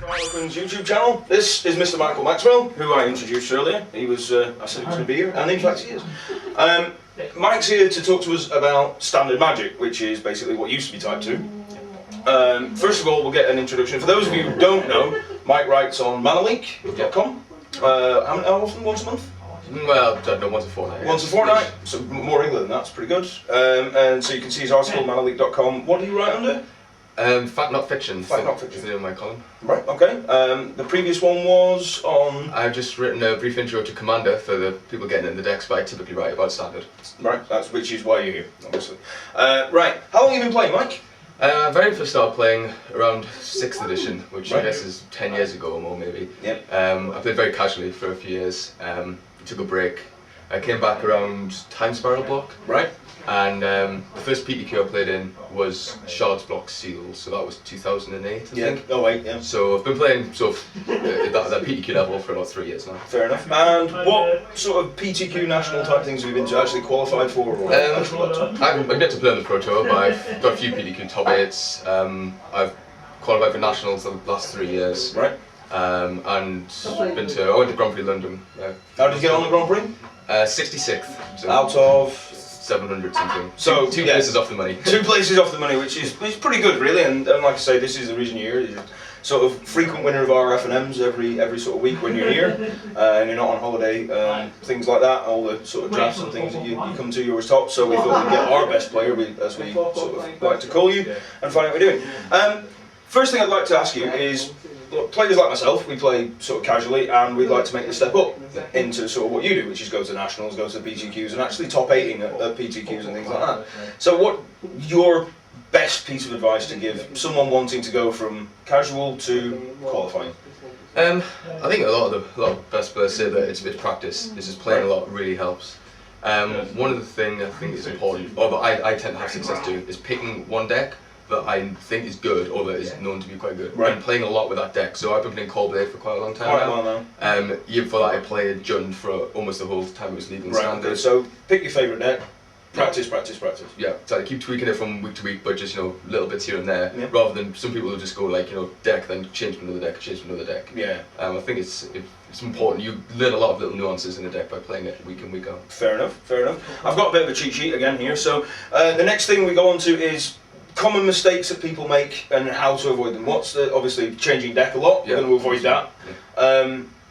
Harlequins YouTube channel. This is Mr. Michael Maxwell, who I introduced earlier. He was, I said he was going to be here, and in fact he is. Mike's here to talk to us about standard magic, which is basically what used to be Type 2. First of all, we'll get an introduction. For those of you who don't know, Mike writes on manaleak.com. How often? Once a month? Well, I don't know, once a fortnight. Once a fortnight, so more regular than that's pretty good. And so you can see his article, manaleak.com. What do you write under? Fact Not Fiction. Fact Not Fiction. Is the name of my column. Right, okay. The previous one was on... I've just written a brief intro to Commander for the people getting in the decks, but I typically write about Standard. Right, which is why you're here, obviously. Right, how long have you been playing, Mike? I very first started playing around 6th edition, which I guess is 10 years ago or more maybe. Yep. I played very casually for a few years, took a break. I came back around Time Spiral block. Right. And the first PTQ I played in was Shards Block Seals, so that was 2008, I think. Oh wait, yeah. So I've been playing sort of at that PTQ level for about 3 years now. Fair enough. And what sort of PTQ national type things have you been to actually qualified for? Or I've yet to play on the Pro Tour, but I've got a few PTQ top 8s. I've qualified for nationals the last 3 years. Right. And I went to Grand Prix London. How did you get on the Grand Prix? 66th. So Out of? 700 something. So two places off the money. 2 places off the money, which is pretty good, really. And like I say, this is the reason you're here. You're sort of frequent winner of our F&Ms every sort of week when you're here, and you're not on holiday, things like that. All the sort of drafts and things that you come to, you're always top. So we thought we'd get our best player, as we sort of like to call you, and find out what we're doing. First thing I'd like to ask you is, look, players like myself, we play sort of casually, and we'd like to make the step up into sort of what you do, which is go to nationals, go to PTQs, and actually top 8ing at PTQs and things like that. So what your best piece of advice to give someone wanting to go from casual to qualifying? I think a lot of best players say that it's practice. It's just playing a lot really helps. One of the things I think is important, or that I tend to have success doing, is picking one deck that I think is good, or that is known to be quite good, and playing a lot with that deck. So I've been playing Coldblade for quite a long time now. Even before that I played Jund for almost the whole time it was legal standard. Okay, so pick your favourite deck, practice, practice, practice. Yeah, so I keep tweaking it from week to week, but just little bits here and there, rather than some people who just go like deck, then change to another deck, change to another deck. Yeah. I think it's important. You learn a lot of little nuances in a deck by playing it week in, week out. Fair enough, fair enough. I've got a bit of a cheat sheet again here, so the next thing we go on to is common mistakes that people make and how to avoid them. Obviously changing deck a lot, we're going to avoid that.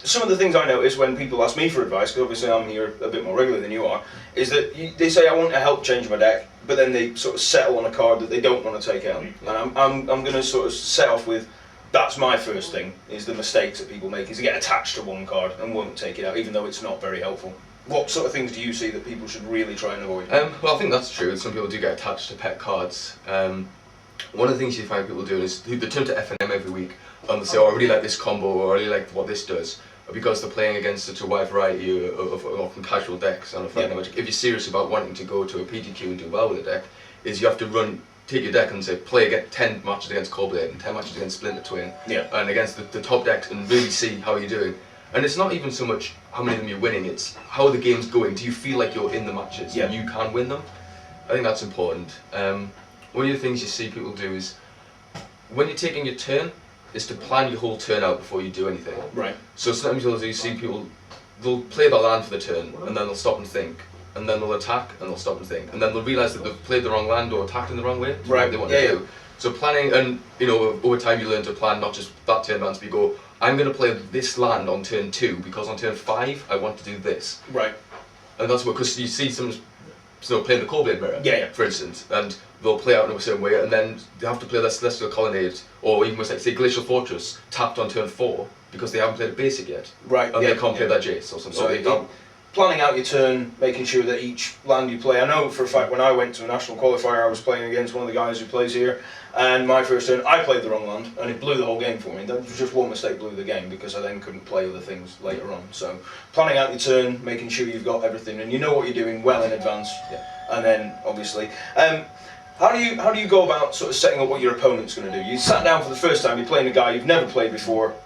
Some of the things I notice when people ask me for advice, because obviously I'm here a bit more regularly than you are, is that they say I want to help change my deck, but then they sort of settle on a card that they don't want to take out. And I'm going to sort of set off with, that's my first thing, is the mistakes that people make, is they get attached to one card and won't take it out, even though it's not very helpful. What sort of things do you see that people should really try and avoid? Well, I think that's true. Some people do get attached to pet cards. One of the things you find people doing is they turn to F&M every week and they say, oh, I really like this combo, or I really like what this does, because they're playing against such a wide variety of often casual decks on a Friday Magic. If you're serious about wanting to go to a PTQ and do well with a deck, is you have to take your deck and say, get 10 matches against Coldblade and 10 matches against Splinter Twin, and against the top decks, and really see how you're doing. And it's not even so much how many of them you're winning, it's how the game's going. Do you feel like you're in the matches and you can win them? I think that's important. One of the things you see people do is, when you're taking your turn, is to plan your whole turn out before you do anything. Right. So sometimes you see people, they'll play their land for the turn, and then they'll stop and think, and then they'll attack, and they'll stop and think, and then they'll realise that they've played the wrong land or attacked in the wrong way. What they want to do. So planning, and over time you learn to plan not just that turn bounce, but you go, I'm going to play this land on turn 2 because on turn 5 I want to do this. Right. And that's what, because you see some playing the Coldblade Mirror, for instance, and they'll play out in a certain way, and then they have to play this Celestial Colonnade, or even say Glacial Fortress, tapped on turn 4 because they haven't played a basic yet. Right. And they can't play that Jace or something. So planning out your turn, making sure that each land you play. I know for a fact when I went to a national qualifier, I was playing against one of the guys who plays here, and my first turn, I played the wrong land, and it blew the whole game for me. That was just one mistake blew the game, because I then couldn't play other things later on. So planning out your turn, making sure you've got everything, and you know what you're doing well in advance, and then obviously. How do you go about sort of setting up what your opponent's going to do? You sat down for the first time, you're playing a guy you've never played before.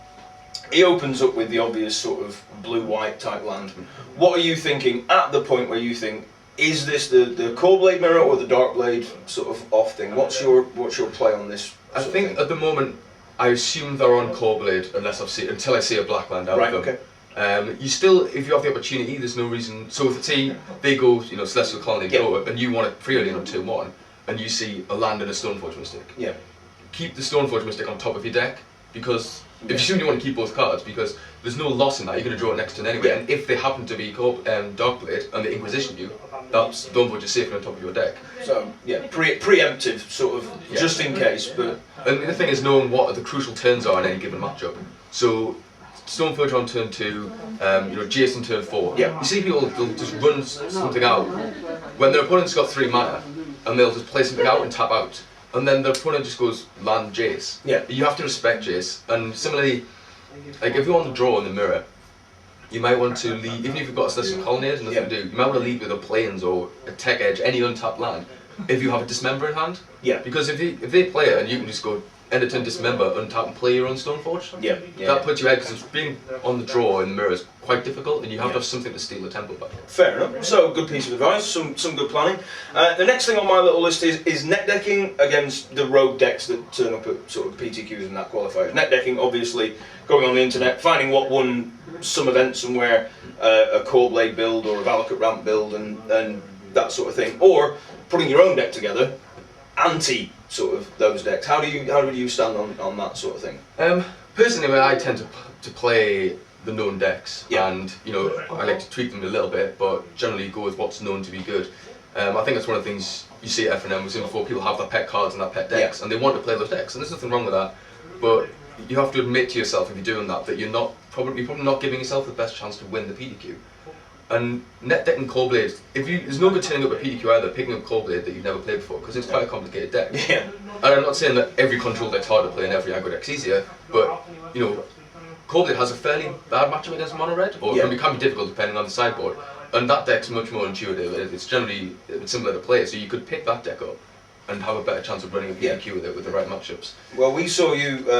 He opens up with the obvious sort of blue-white type land. What are you thinking at the point where you think, is this the Coldblade Mirror or the Darkblade sort of off thing? What's your play on this? I think at the moment I assume they're on Core Blade until I see a black land out Right, of them. okay. You still, if you have the opportunity, there's no reason. So if say they go, Celestial Colony, Yeah. go up, and you want to pre-early on turn 1, and you see a land and a Stoneforge Mystic. Yeah. Keep the Stoneforge Mystic on top of your deck, because if you assume you want to keep both cards, because there's no loss in that, you're going to draw it next turn anyway. Yeah. And if they happen to be Darkblade and they Inquisition you, that Stoneforge is safe on top of your deck. So yeah, preemptive sort of, Yeah. just in case. But And the thing is knowing what the crucial turns are in any given matchup. So Stoneforge on turn 2, Jason turn 4. Yeah. You see people they'll just run something out when their opponent's got 3 mana, and they'll just play something out and tap out, and then their opponent just goes land Jace. Yeah. You have to respect Jace, and similarly, like if you're on the draw in the mirror, you might want to leave, even if you've got a Celestial Colony and nothing to do, you might want to leave with a Plains or a Tech Edge, any untapped land, if you have a Dismember in hand. Yeah. Because if they play it and you can just go end of turn Dismember, untap and play your own Stoneforge, Yeah. that puts you ahead, because being on the draw in the mirror is quite difficult, and you have to have something to steal the tempo back. Fair enough. So good piece of advice. Some good planning. The next thing on my little list is net decking against the rogue decks that turn up at sort of PTQs and that qualifiers. Net decking, obviously, going on the internet, finding what won some event somewhere, a Core Blade build or a Valakut Ramp build, and that sort of thing, or putting your own deck together, anti sort of those decks. How do you stand on that sort of thing? Personally, I tend to play the known decks, Yeah. and I like to tweak them a little bit, but generally go with what's known to be good. I think that's one of the things you see at FNM. We've seen before, people have their pet cards and their pet decks, and they want to play those decks, and there's nothing wrong with that. But you have to admit to yourself, if you're doing that, that you're probably not giving yourself the best chance to win the PDQ. And net decking Core Blade, there's no good turning up a PDQ either, picking up Core Blade that you've never played before, because it's quite a complicated deck. Yeah. And I'm not saying that every control deck's hard to play and every aggro deck's easier, but Core Blade has a fairly bad matchup against mono red, or Yeah. it can be difficult depending on the sideboard. And that deck's much more intuitive. It's generally simpler to play, so you could pick that deck up and have a better chance of running a PDQ with it with the right matchups. Well, we saw you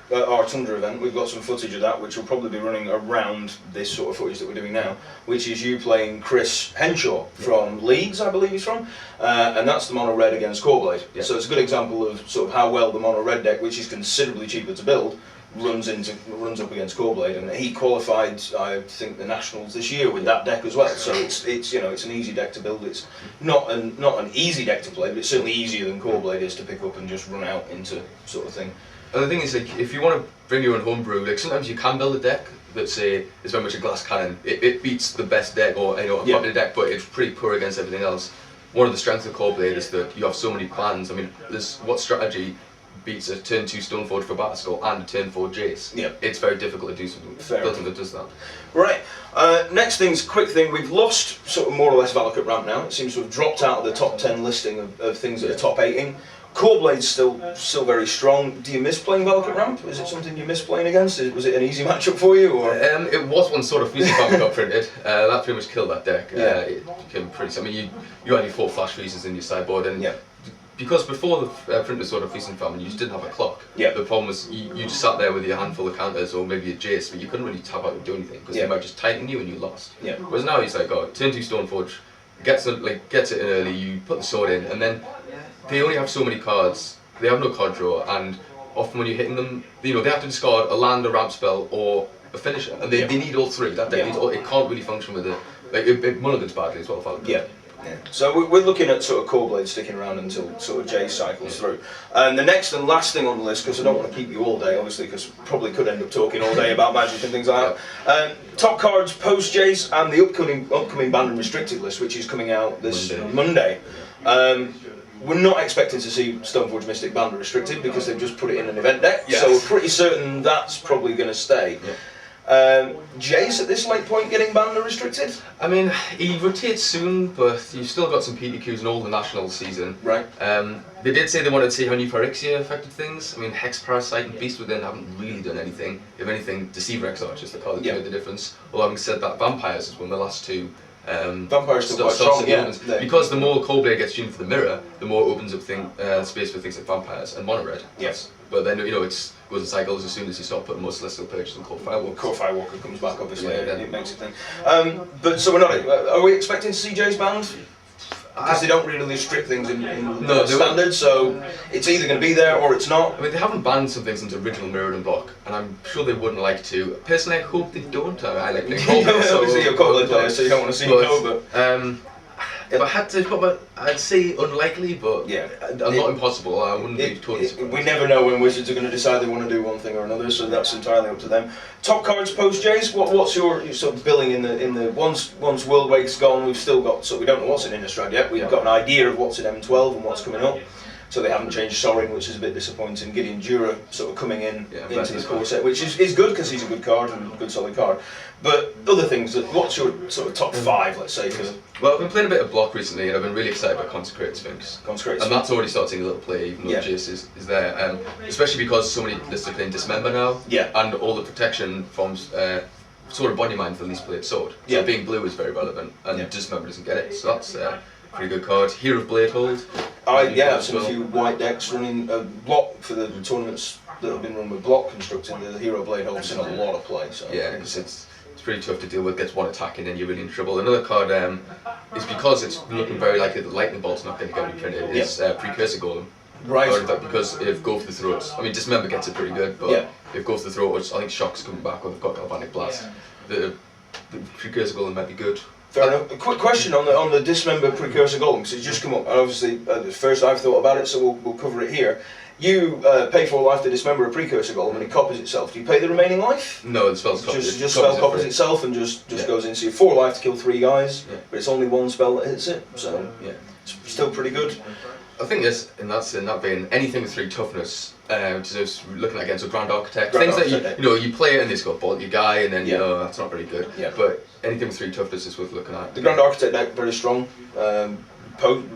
at our Tundra event. We've got some footage of that, which will probably be running around this sort of footage that we're doing now, which is you playing Chris Henshaw from Leeds, I believe he's from, and that's the mono red against Core Blade. Yeah. So it's a good example of sort of how well the mono red deck, which is considerably cheaper to build, runs up against Core Blade, and he qualified, I think, the Nationals this year with that deck as well. So it's an easy deck to build. It's not an easy deck to play, but it's certainly easier than Core Blade is to pick up and just run out into sort of thing. And the thing is, like, if you want to bring your own homebrew, like sometimes you can build a deck that say is very much a glass cannon. It beats the best deck or a popular deck, but it's pretty poor against everything else. One of the strengths of Core Blade is that you have so many plans. I mean, what strategy beats a turn 2 Stoneforge for Batterskull and a turn 4 Jace? Yeah. It's very difficult to do something that does that. Right, next thing's quick thing. We've lost sort of more or less Valakut Ramp now. It seems to have dropped out of the top 10 listing of things that are top 8ing. Core Blade's still very strong. Do you miss playing Valakut Ramp? Is it something you miss playing against? Was it an easy matchup for you? Or? It was one sort of Feast Farm got printed. That pretty much killed that deck. Yeah. It became pretty. I mean, you only 4 flash freezes in your sideboard, and Yeah. because before the print was sort of Feast and Famine, you just didn't have a clock. Yeah. The problem was you just sat there with your handful of counters or maybe a Jace, but you couldn't really tap out and do anything because they might just tighten you and you lost. Yeah. Whereas now it's like, turn 2 Stoneforge, gets it in early, you put the sword in, and then they only have so many cards. They have no card draw, and often when you're hitting them, they have to discard a land, a ramp spell, or a finisher, and they need all 3. That deck needs all. It can't really function with it. Like it mulligans badly as well. Yeah. Yeah. So we're looking at sort of Core Blade sticking around until sort of Jace cycles through. And the next and last thing on the list, because I don't want to keep you all day, obviously, because probably could end up talking all day about Magic and things like that. Top cards post Jace and the upcoming banned and restricted list, which is coming out this Monday. We're not expecting to see Stoneforge Mystic banned or restricted because they've just put it in an event deck, so we're pretty certain that's probably going to stay. Jace at this late point getting banned or restricted? I mean, he rotates soon, but you've still got some PDQs in all the national season. Right. They did say they wanted to see how new Phyrexia affected things. I mean, Hex Parasite and Beast Within haven't really done anything. If anything, Deceiver Exarch is the card that made the difference. Although having said that, Vampires is one of the last 2. Vampires still quite strong, because the more Core Blade gets tuned for the mirror, the more it opens up space for things like Vampires and Mono Red. Yes. But then it goes in cycles as soon as you start putting more Celestial Purges and Core Firewalker. Core Firewalker comes back, obviously, it makes a thing. But so we're not. Are we expecting to see Jace banned? because they don't really restrict things in No, standard, so it's either going to be there or it's not. I mean, they haven't banned some things into original mirrored and block, and I'm sure they wouldn't like to. Personally, I hope they don't. I like playing Cold, so obviously you're a Cold player, so you don't want to see Cold, but if I had to put I'd say unlikely, but yeah, not impossible. I wouldn't be totally surprised. We never know when Wizards are going to decide they want to do one thing or another, so that's entirely up to them. Top cards post Jace. What's your sort of billing in the once World Wake's gone, we've still got, so we don't know what's in Innistrad yet. We've got an idea of what's in M12 and what's coming up. So they haven't changed Sorin, which is a bit disappointing. Gideon Dura sort of coming in into the core set, which is good because he's a good card and a good solid card. But other things, what's your sort of top 5, let's say? Well, I've been playing a bit of block recently, and I've been really excited about Consecrated Sphinx. And that's already starting a little play, even though Jace is there. Especially because so many lists are playing Dismember now, and all the protection forms sort of body mind for the least played sword. So being blue is very relevant, and Dismember doesn't get it, so that's a pretty good card. Hero of Bladehold. I've seen a few white decks running block for the tournaments that have been run with block constructing. The Hero Bladehold's seen a lot of play. So yeah, it's pretty tough to deal with. Gets one attack in and you're really in trouble. Another card is because it's looking very likely that Lightning Bolt's not going to get reprinted. Is Precursor Golem. Right. Because if Go for the Throat, I mean Dismember gets it pretty good, but if Go for the Throat, which I think Shock's coming back, or they've got Galvanic Blast, the Precursor Golem might be good. Fair enough. A quick question on the Dismember Precursor Golem, because it's just come up, and obviously first I've thought about it, so we'll cover it here. You pay 4 life to dismember a Precursor Golem and it copies itself. Do you pay the remaining life? No, the spell's copies. Just spell copies itself and just goes in. So you have 4 life to kill 3 guys, but it's only 1 spell that hits it, so it's still pretty good. I think in that vein, anything with 3 toughness, just looking at again, so Grand Architect, Grand things Architect, that you play it and it's got bolt your guy, and then that's not very good. But anything with 3 toughness is worth looking at. The Grand Architect deck very strong.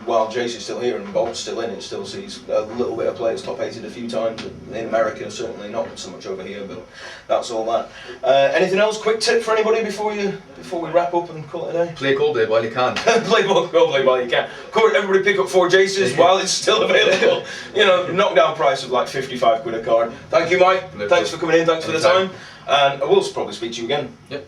While Jace is still here and Bolt's still in, it still sees a little bit of play. It's top 8'd a few times in America, certainly not so much over here, but that's all that. Anything else? Quick tip for anybody before we wrap up and call it a day? Play Coldblade while you can. Play Coldblade while you can. Everybody pick up 4 Jaces while it's still available. Knockdown price of like 55 quid a card. Thank you, Mike. Thanks for coming in. Thanks for the time. And I will probably speak to you again. Yep.